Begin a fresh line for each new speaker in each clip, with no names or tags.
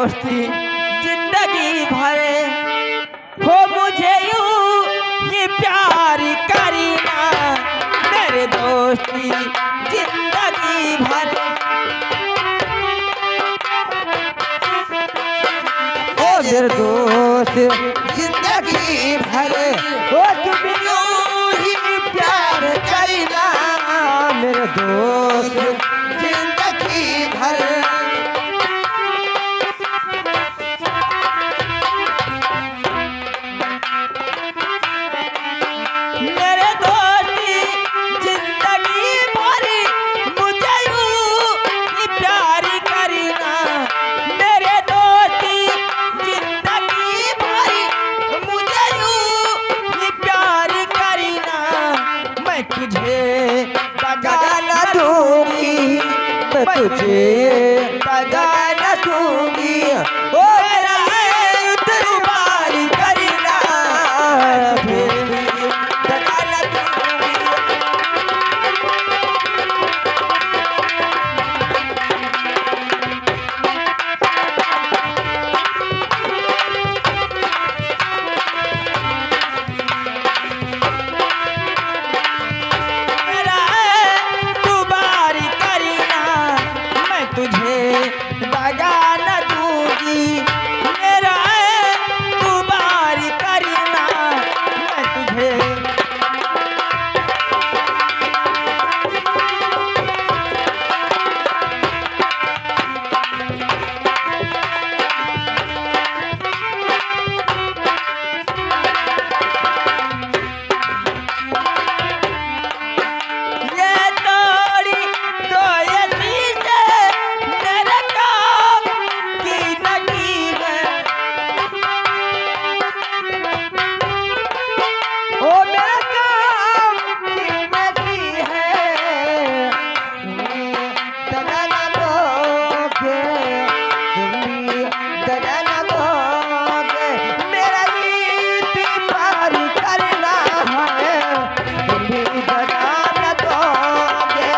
दोस्ती जिंदगी भर हो मुझे यूं ही प्यार करना, मेरे दोस्ती जिंदगी भर। ओ मेरे दोस्त जिंदगी भर हो तुम यूं ही प्यार करना, मेरे दोस्त जिंदगी भर। मेरे दोस्ती जिंदगी भर मुझे यूं ही प्यार करना, मेरे दोस्ती जिंदगी भर मुझे यूं ही प्यार करना। मैं तुझे दगा न दूंगी, मैं तुझे दगा न दूंगी, ओ मेरा इतबार करना, फिर भी दगा न दूंगी। मेरा इतबार करना, मैं तुझे दगा न दूंगी, मेरा इतबार करना, मैं तुझे। ये तोड़ी तो ये शीशे मेरे काम की लगी है, ओ मेरे काम की लगी है। दगा न दोगे, तुम भी दगा न दोगे, मेरा इतबार करना है, तुम भी दगा न दोगे।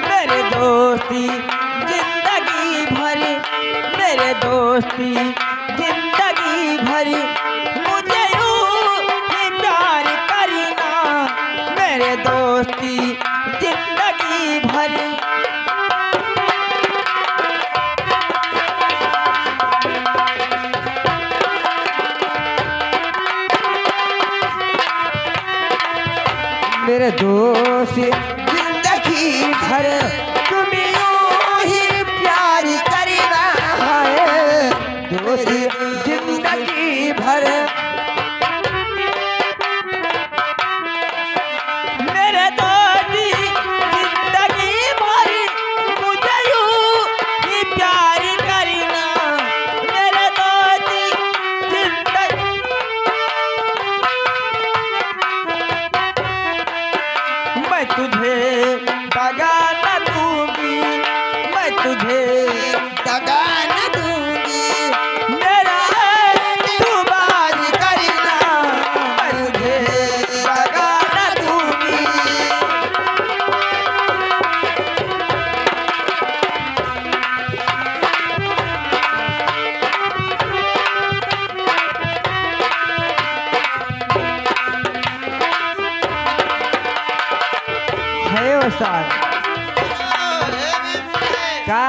मेरे दोस्ती जिंदगी भर, मेरे दोस्ती जिंदगी भर मुझे यूं ही प्यार करना, मेरे दोस्ती जिंदगी भर। मेरे दोस्त जिंदगी भर तुम यूं ही प्यार करना है, दोस्त जिंदगी भर। मेरे दोस्ती जिंदगी भर मुझे यूं ही प्यार करना, मेरे दोस्ती जिंदगी। मैं तुझे दगा न दूंगी, मैं तुझे दगा न दूंगी, मेरा इतबार करना, मैं तुझे दगा न दूंगी। है उस्ताद का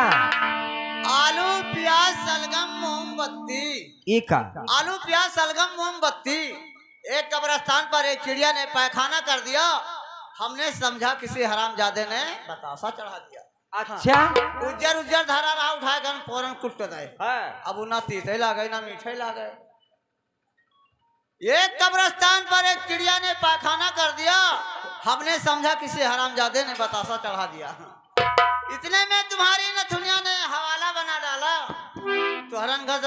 आलू प्याज सलगम मोमबत्ती,
एका
आलू प्याज सलगम मोमबत्ती। एक कब्रिस्तान पर एक चिड़िया ने पैखाना कर दिया, हमने समझा किसी हरामजादे ने बतासा चढ़ा दिया।
अच्छा
उज्जर उज्जर धारा रहा उठाए गन फौरन कुट दे।
है।
अब ना तीते लागे ना मीठे लागे। एक कब्रिस्तान पर एक चिड़िया ने पैखाना कर दिया, हमने समझा किसी हरामजादे ने बतासा चढ़ा दिया। इतने में तुम्हारी नथुनिया ने हवाला बना डाला, तुहरन घर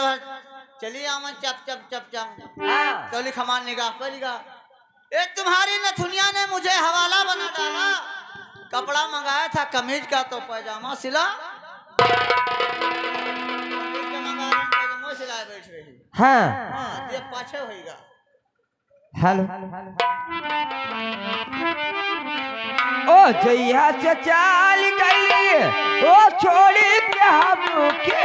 चली आमन चप चप चप चप, तो लिखमान निगाह पर निगाह ये तुम्हारी नथुनिया ने मुझे हवाला बना डाला। कपड़ा मंगाया था कमीज का तो पैजामा सिला। कमीज का मंगा रही, पैजामा सिलाए बैठ रही।
हाँ
हाँ, ये पाछे होएगा।
हेलो ओ जइया चचाल गली ओ छोड़ी के हम के